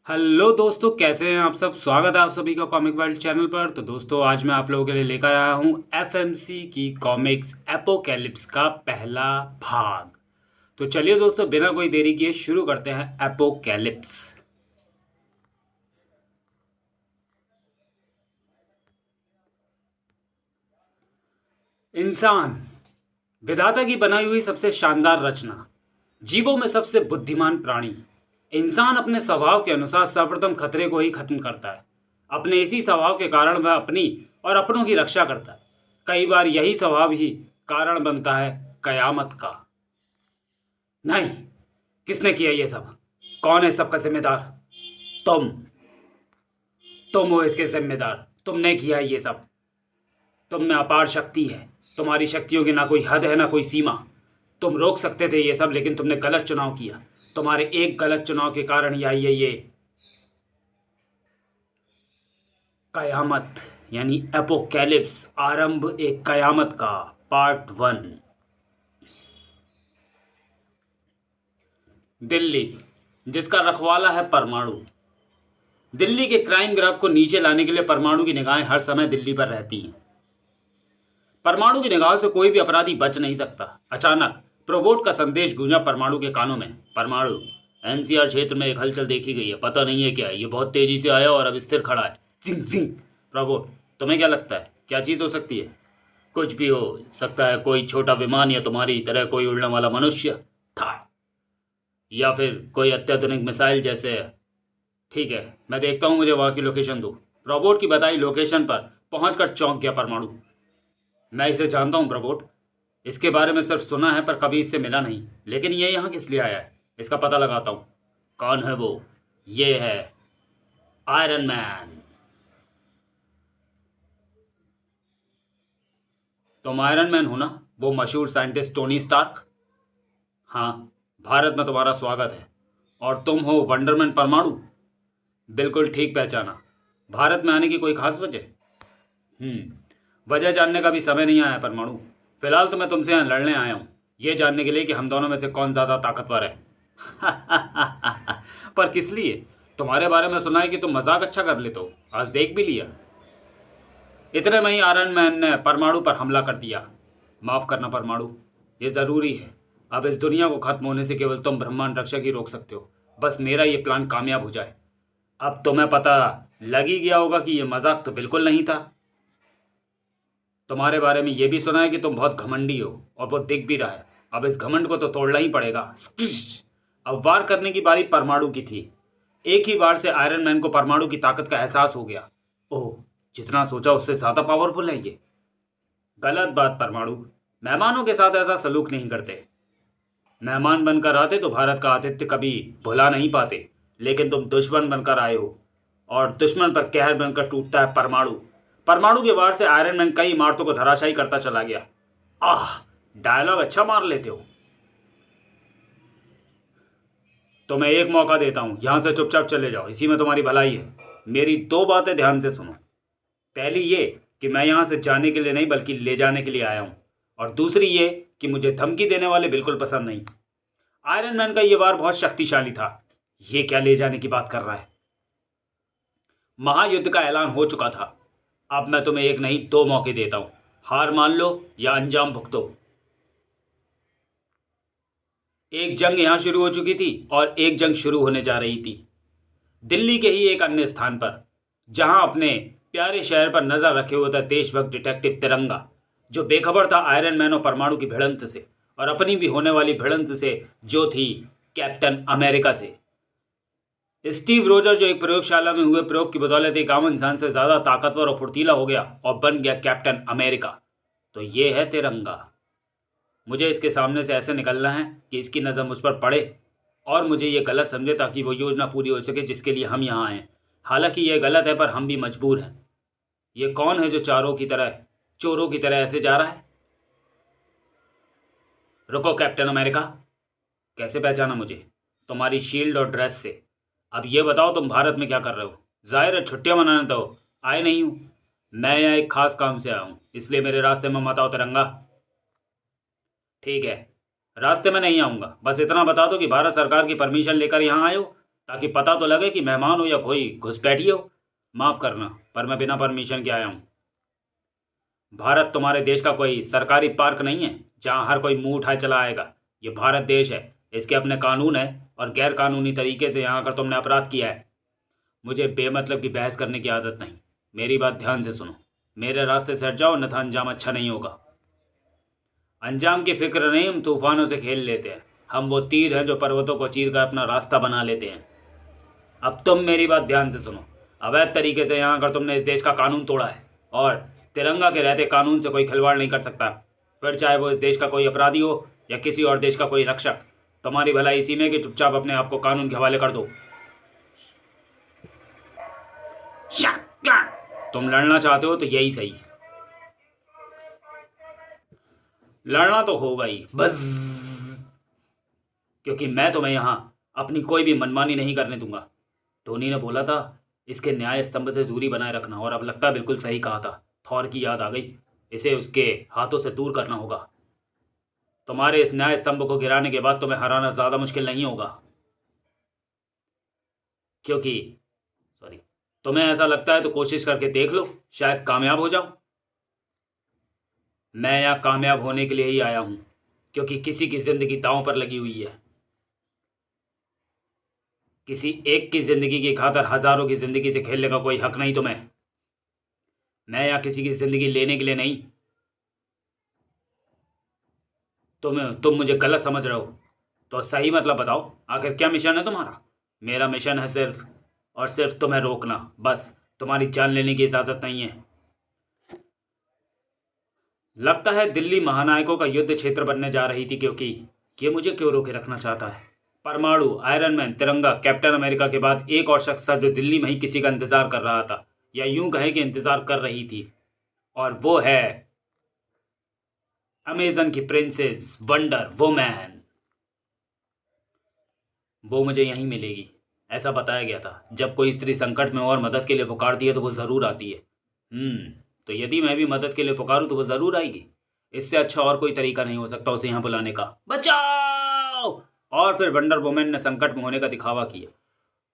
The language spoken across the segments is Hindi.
हेलो दोस्तों, कैसे हैं आप सब। स्वागत है आप सभी का कॉमिक वर्ल्ड चैनल पर। तो दोस्तों, आज मैं आप लोगों के लिए लेकर आया हूं एफएमसी की कॉमिक्स एपोकैलिप्स का पहला भाग। तो चलिए दोस्तों, बिना कोई देरी किए शुरू करते हैं एपोकैलिप्स। इंसान विधाता की बनाई हुई सबसे शानदार रचना, जीवों में सबसे बुद्धिमान प्राणी। इंसान अपने स्वभाव के अनुसार सर्वप्रथम खतरे को ही खत्म करता है। अपने इसी स्वभाव के कारण वह अपनी और अपनों की रक्षा करता है। कई बार यही स्वभाव ही कारण बनता है कयामत का। नहीं, किसने किया ये सब? कौन है सबका जिम्मेदार? तुम तुम हो इसके जिम्मेदार। तुमने किया है ये सब। तुम में अपार शक्ति है। तुम्हारी शक्तियों की ना कोई हद है ना कोई सीमा। तुम रोक सकते थे ये सब, लेकिन तुमने गलत चुनाव किया। तुम्हारे एक गलत चुनाव के कारण ही आई है ये कयामत, यानी एपोकैलिप्स, आरंभ एक कयामत का, पार्ट 1। दिल्ली, जिसका रखवाला है परमाणु। दिल्ली के क्राइम ग्राफ को नीचे लाने के लिए परमाणु की निगाहें हर समय दिल्ली पर रहती हैं। परमाणु की निगाह से कोई भी अपराधी बच नहीं सकता। अचानक प्रोबोट का संदेश गूंजा परमाणु के कानों में। परमाणु, एनसीआर क्षेत्र में एक हलचल देखी गई है। पता नहीं है क्या है, ये बहुत तेजी से आया और अब स्थिर खड़ा है। जिंग जिंग। प्रोबोट, तुम्हें क्या लगता है क्या चीज़ हो सकती है? कुछ भी हो सकता है। कोई छोटा विमान या तुम्हारी तरह कोई उड़ने वाला मनुष्य था, या फिर कोई अत्याधुनिक मिसाइल जैसे। ठीक है, मैं देखता हूँ, मुझे वहाँ की लोकेशन दो। प्रोबोट की बताई लोकेशन पर पहुंचकर चौंक गया परमाणु। मैं इसे जानता हूँ प्रोबोट, इसके बारे में सिर्फ सुना है पर कभी इससे मिला नहीं। लेकिन ये यहाँ किस लिए आया है, इसका पता लगाता हूँ। कौन है वो? ये है आयरन मैन। तुम आयरन मैन हो ना, वो मशहूर साइंटिस्ट टोनी स्टार्क? हाँ, भारत में तुम्हारा स्वागत है। और तुम हो वंडरमैन परमाणु? बिल्कुल ठीक पहचाना। भारत में आने की कोई खास वजह? वजह जानने का भी समय नहीं आया परमाणु। फिलहाल तो मैं तुमसे यहाँ लड़ने आया हूँ, ये जानने के लिए कि हम दोनों में से कौन ज़्यादा ताकतवर है। पर किस लिए? तुम्हारे बारे में सुना है कि तुम मजाक अच्छा कर लेते हो, आज देख भी लिया। इतने में ही आयरन मैन ने परमाणु पर हमला कर दिया। माफ़ करना परमाणु, ये ज़रूरी है। अब इस दुनिया को खत्म होने से केवल तुम ब्रह्मांड रक्षक ही रोक सकते हो। बस मेरा ये प्लान कामयाब हो जाए। अब तुम्हें पता लग ही गया होगा कि ये मजाक तो बिल्कुल नहीं था। तुम्हारे बारे में ये भी सुना है कि तुम बहुत घमंडी हो, और वो दिख भी रहा है। अब इस घमंड को तो तोड़ना ही पड़ेगा। अब वार करने की बारी परमाणु की थी। एक ही वार से आयरन मैन को परमाणु की ताकत का एहसास हो गया। ओह, जितना सोचा उससे ज्यादा पावरफुल है ये। गलत बात परमाणु, मेहमानों के साथ ऐसा सलूक नहीं करते। मेहमान बनकर आते तो भारत का आतिथ्य कभी भुला नहीं पाते, लेकिन तुम दुश्मन बनकर आए हो, और दुश्मन पर कहर बनकर टूटता है परमाणु। परमाणु के वार से आयरन मैन कई इमारतों को धराशायी करता चला गया। आह, डायलॉग अच्छा मार लेते हो। तो मैं एक मौका देता हूं, यहां से चुपचाप चले जाओ, इसी में तुम्हारी भलाई है। मेरी दो बातें ध्यान से सुनो। पहली ये कि मैं यहां से जाने के लिए नहीं बल्कि ले जाने के लिए आया हूं, और दूसरी ये कि मुझे धमकी देने वाले बिल्कुल पसंद नहीं। आयरन मैन का ये वार बहुत शक्तिशाली था। ये क्या ले जाने की बात कर रहा है? महायुद्ध का ऐलान हो चुका था। अब मैं तुम्हें एक नहीं दो मौके देता हूं। हार मान लो या अंजाम भुगतो। एक जंग यहां शुरू हो चुकी थी और एक जंग शुरू होने जा रही थी दिल्ली के ही एक अन्य स्थान पर, जहां अपने प्यारे शहर पर नजर रखे हुए था देशभक्त डिटेक्टिव तिरंगा, जो बेखबर था आयरन मैन और परमाणु की भिड़ंत से, और अपनी भी होने वाली भिड़ंत से, जो थी कैप्टन अमेरिका से। स्टीव रोजर, जो एक प्रयोगशाला में हुए प्रयोग की बदौलत एक आम इंसान से ज्यादा ताकतवर और फुर्तीला हो गया और बन गया कैप्टन अमेरिका। तो ये है तिरंगा। मुझे इसके सामने से ऐसे निकलना है कि इसकी नज़र मुझ पर पड़े और मुझे ये गलत समझे, ताकि वो योजना पूरी हो सके जिसके लिए हम यहाँ आए। हालांकि ये गलत है, पर हम भी मजबूर हैं। ये कौन है जो चोरों की तरह ऐसे जा रहा है? रुको कैप्टन अमेरिका, कैसे पहचाना मुझे? तुम्हारी शील्ड और ड्रेस से। अब ये बताओ, तुम भारत में क्या कर रहे हो? जाहिर है छुट्टियां मनाने तो आए नहीं हूँ। मैं यहाँ एक खास काम से आया हूँ, इसलिए मेरे रास्ते में मत आओ तिरंगा। ठीक है, रास्ते में नहीं आऊँगा, बस इतना बता दो कि भारत सरकार की परमिशन लेकर यहाँ आए हो, ताकि पता तो लगे कि मेहमान हो या कोई घुसपैठिए हो। माफ़ करना, पर मैं बिना परमिशन के आया हूँ। भारत तुम्हारे देश का कोई सरकारी पार्क नहीं है जहाँ हर कोई मुंह उठाए चला आएगा। ये भारत देश है, इसके अपने कानून है, और गैर कानूनी तरीके से यहाँ आकर तुमने अपराध किया है। मुझे बेमतलब की बहस करने की आदत नहीं। मेरी बात ध्यान से सुनो, मेरे रास्ते से हट जाओ, अन्यथा अंजाम अच्छा नहीं होगा। अंजाम की फिक्र नहीं, हम तूफानों से खेल लेते हैं। हम वो तीर हैं जो पर्वतों को चीर कर अपना रास्ता बना लेते हैं। अब तुम मेरी बात ध्यान से सुनो। अवैध तरीके से यहाँ आकर तुमने इस देश का कानून तोड़ा है, और तिरंगा के रहते कानून से कोई खिलवाड़ नहीं कर सकता, फिर चाहे वो इस देश का कोई अपराधी हो या किसी और देश का कोई रक्षक। तुम्हारी भलाई इसी में कि चुपचाप अपने आप को कानून के हवाले कर दो। तुम लड़ना चाहते हो तो यही सही। लड़ना तो होगा ही, बस, क्योंकि मैं तुम्हें यहां अपनी कोई भी मनमानी नहीं करने दूंगा। टोनी ने बोला था इसके न्याय स्तंभ से दूरी बनाए रखना, और अब लगता है बिल्कुल सही कहा था। थॉर की याद आ गई, इसे उसके हाथों से दूर करना होगा। तुम्हारे इस न्याय स्तंभ को गिराने के बाद तुम्हें हराना ज्यादा मुश्किल नहीं होगा, क्योंकि तुम्हें ऐसा लगता है तो कोशिश करके देख लो, शायद कामयाब हो जाओ। मैं यहाँ कामयाब होने के लिए ही आया हूं, क्योंकि किसी की जिंदगी दांव पर लगी हुई है। किसी एक की जिंदगी की खातर हजारों की जिंदगी से खेलने का कोई हक नहीं तुम्हें। मैं यहाँ किसी की जिंदगी लेने के लिए नहीं। तुम मुझे गलत समझ रहे हो तो सही मतलब बताओ, आखिर क्या मिशन है तुम्हारा? मेरा मिशन है सिर्फ और सिर्फ तुम्हें रोकना, बस। तुम्हारी जान लेने की इजाजत नहीं है। लगता है दिल्ली महानायकों का युद्ध क्षेत्र बनने जा रही थी, क्योंकि ये मुझे क्यों रोके रखना चाहता है। परमाणु, आयरन मैन, तिरंगा, कैप्टन अमेरिका के बाद एक और शख्स था जो दिल्ली में ही किसी का इंतजार कर रहा था, या यूं कहें कि इंतजार कर रही थी, और वो है अमेजन की प्रिंसेस वंडर वुमैन। वो मुझे यहीं मिलेगी, ऐसा बताया गया था। जब कोई स्त्री संकट में हो और मदद के लिए पुकारती है तो वो ज़रूर आती है। तो यदि मैं भी मदद के लिए पुकारूं तो वो ज़रूर आएगी। इससे अच्छा और कोई तरीका नहीं हो सकता उसे यहाँ बुलाने का। बचाओ! और फिर वंडर वुमन ने संकट में होने का दिखावा किया,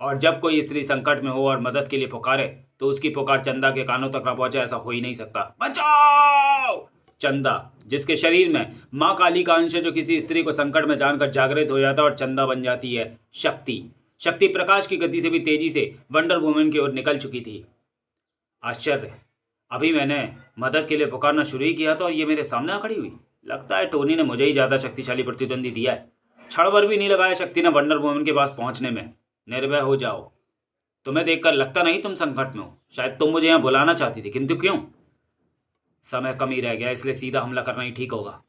और जब कोई स्त्री संकट में हो और मदद के लिए पुकारे तो उसकी पुकार चंदा के कानों तक ना पहुंचे, ऐसा हो ही नहीं सकता। बचाओ! चंदा, जिसके शरीर में माँ काली का अंश है, जो किसी स्त्री को संकट में जानकर जागृत हो जाता है और चंदा बन जाती है शक्ति। शक्ति प्रकाश की गति से भी तेजी से वंडर वुमन की ओर निकल चुकी थी। आश्चर्य, अभी मैंने मदद के लिए पुकारना शुरू ही किया था और ये मेरे सामने आ खड़ी हुई। लगता है टोनी ने मुझे ही ज़्यादा शक्तिशाली प्रतिद्वंदी दिया है। क्षण भर भी नहीं लगाया शक्ति ने वंडर वुमन के पास पहुंचने में। निर्भय हो जाओ, तुम्हें देखकर लगता नहीं तुम संकट में हो। शायद तुम मुझे यहाँ बुलाना चाहती थी, किंतु क्यों? समय कम ही रह गया, इसलिए सीधा हमला करना ही ठीक होगा।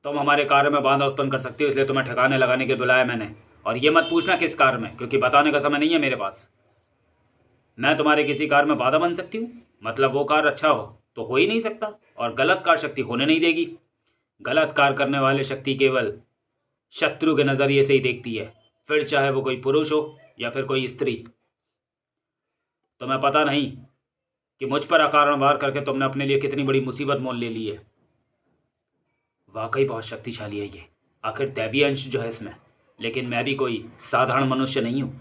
तुम हमारे कार्य में बाधा उत्पन्न कर सकती हो, इसलिए तुम्हें ठिकाने लगाने के लिए बुलाया मैंने। और ये मत पूछना किस कार्य में, क्योंकि बताने का समय नहीं है मेरे पास। मैं तुम्हारे किसी कार्य में बाधा बन सकती हूँ? मतलब वो कार्य अच्छा तो हो ही नहीं सकता, और गलत कार्य शक्ति होने नहीं देगी। गलत कार्य करने वाले शक्ति केवल शत्रु के नज़रिए से ही देखती है, फिर चाहे वो कोई पुरुष हो या फिर कोई स्त्री। तुम्हें पता नहीं कि मुझ पर अकारण वार करके तुमने अपने लिए कितनी बड़ी मुसीबत मोल ले ली है। वाकई बहुत शक्तिशाली है ये, आखिर दैवीय अंश जो है इसमें। लेकिन मैं भी कोई साधारण मनुष्य नहीं हूँ।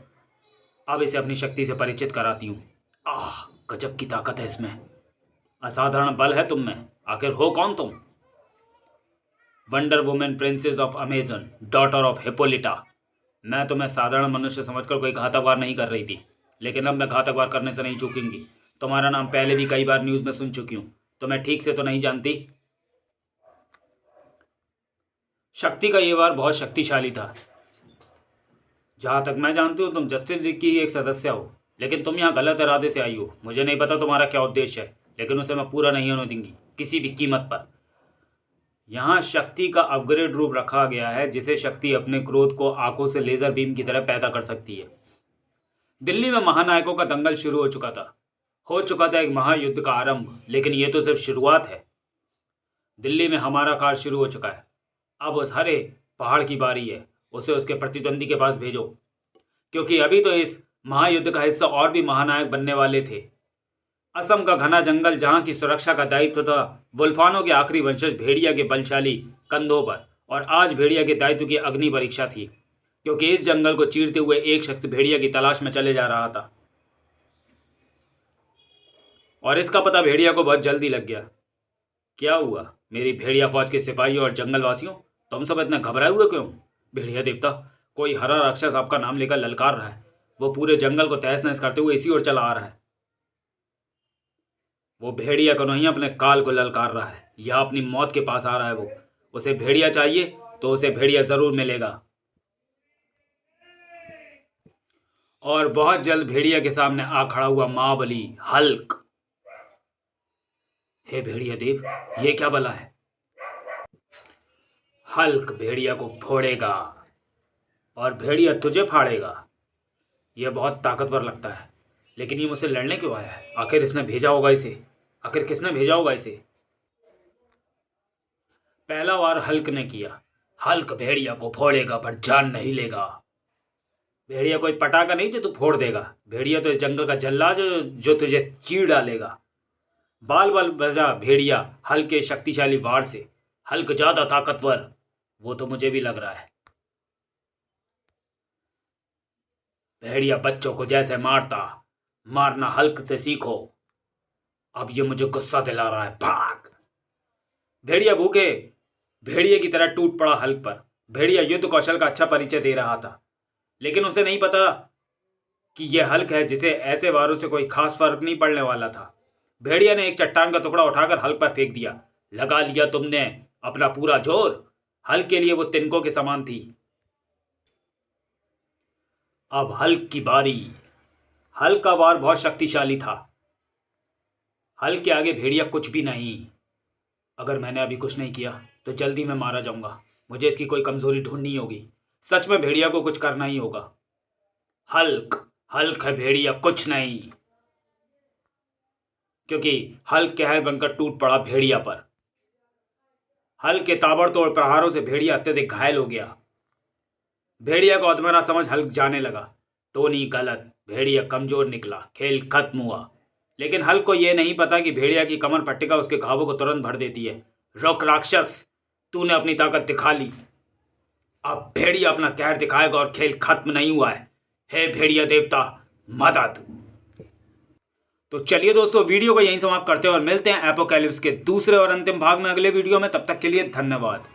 अब इसे अपनी शक्ति से परिचित कराती हूँ। गजब की ताकत है इसमें, असाधारण बल है तुम में। आखिर हो कौन तुम? Wonder woman, princess of Amazon, daughter of Hippolyta. मैं तुम्हें साधारण मनुष्य समझकर कोई घातक वार नहीं कर रही थी, लेकिन अब मैं घातक वार करने से नहीं चूकूंगी। तुम्हारा नाम पहले भी कई बार न्यूज़ में सुन चुकी हूँ। तुम्हें ठीक से तो नहीं जानती। शक्ति का ये वार बहुत शक्तिशाली था। जहाँ तक मैं जानती हूँ तुम जस्टिस लीग की ही एक सदस्य हो, लेकिन तुम यहाँ गलत इरादे से आई हो। मुझे नहीं पता तुम्हारा क्या उद्देश्य है, लेकिन उसे मैं पूरा नहीं होने दूंगी किसी भी कीमत पर। यहाँ शक्ति का अपग्रेड रूप रखा गया है, जिसे शक्ति अपने क्रोध को आंखों से लेजर बीम की तरह पैदा कर सकती है। दिल्ली में महानायकों का दंगल शुरू हो चुका था एक महायुद्ध का आरंभ, लेकिन ये तो सिर्फ शुरुआत है। दिल्ली में हमारा कार्य शुरू हो चुका है। अब उस हरे पहाड़ की बारी है, उसे उसके प्रतिद्वंदी के पास भेजो, क्योंकि अभी तो इस महायुद्ध का हिस्सा और भी महानायक बनने वाले थे। असम का घना जंगल, जहां की सुरक्षा का दायित्व था वुल्फानों के आखिरी वंशज भेड़िया के बलशाली कंधों पर, और आज भेड़िया के दायित्व की अग्नि परीक्षा थी। क्योंकि इस जंगल को चीरते हुए एक शख्स भेड़िया की तलाश में चले जा रहा था और इसका पता भेड़िया को बहुत जल्दी लग गया। क्या हुआ मेरी भेड़िया फौज के सिपाहियों और जंगल वासियों, तुम सब इतने घबराए हुए क्यों? भेड़िया देवता, कोई हरा राक्षस आपका नाम लेकर ललकार रहा है। वो पूरे जंगल को तहस नहस करते हुए इसी ओर चला आ रहा है। वो भेड़िया को नहीं अपने काल को ललकार रहा है या अपनी मौत के पास आ रहा है। वो उसे भेड़िया चाहिए तो उसे भेड़िया जरूर मिलेगा। और बहुत जल्द भेड़िया के सामने आ खड़ा हुआ महाबली हल्क। हे भेड़िया देव, ये क्या बला है? हल्क भेड़िया को फोड़ेगा और भेड़िया तुझे फाड़ेगा। यह बहुत ताकतवर लगता है, लेकिन ये मुझसे लड़ने क्यों आया है? आखिर इसने भेजा होगा इसे, आखिर किसने भेजा होगा इसे? पहला वार हल्क ने किया। हल्क भेड़िया को फोड़ेगा पर जान नहीं लेगा। भेड़िया कोई पटाखा नहीं जो तू फोड़ देगा। भेड़िया तो इस जंगल का जल्लाद जो तुझे चीर डालेगा। बाल बाल बजा भेड़िया हल्क के शक्तिशाली वार से। हल्क ज्यादा ताकतवर, वो तो मुझे भी लग रहा है। भेड़िया बच्चों को जैसे मारना हल्क से सीखो। अब ये मुझे गुस्सा दिला रहा है, भाग। भेड़िया भूखे भेड़िए की तरह टूट पड़ा हल्क पर। भेड़िया युद्ध कौशल का अच्छा परिचय दे रहा था, लेकिन उसे नहीं पता कि यह हल्क है जिसे ऐसे वारों से कोई खास फर्क नहीं पड़ने वाला था। भेड़िया ने एक चट्टान का टुकड़ा उठाकर हल्क पर फेंक दिया। लगा लिया तुमने अपना पूरा जोर। हल्क के लिए वो तिनकों के समान थी। अब हल्क की बारी। हल्क का वार बहुत शक्तिशाली था। हल्क के आगे भेड़िया कुछ भी नहीं। अगर मैंने अभी कुछ नहीं किया तो जल्दी मैं मारा जाऊंगा। मुझे इसकी कोई कमजोरी ढूंढनी होगी। सच में भेड़िया को कुछ करना ही होगा। हल्क है भेड़िया कुछ नहीं। क्योंकि हल्क कहर बनकर टूट पड़ा भेड़िया पर। हल्क के ताबड़तोड़ प्रहारों से भेड़िया अत्यधिक घायल हो गया। भेड़िया को अधमरा समझ हल्क जाने लगा। टोनी गलत, भेड़िया कमजोर निकला, खेल खत्म हुआ। लेकिन हल्क को यह नहीं पता कि भेड़िया की कमर पट्टिका उसके घावों को तुरंत भर देती है। रुक राक्षस, तूने अपनी ताकत दिखा ली। अब भेड़िया अपना कहर दिखाएगा और खेल खत्म नहीं हुआ है। हे भेड़िया देवता, मदद। तो चलिए दोस्तों, वीडियो को यहीं समाप्त करते हैं और मिलते हैं एपोकैलिप्स के दूसरे और अंतिम भाग में अगले वीडियो में। तब तक के लिए धन्यवाद।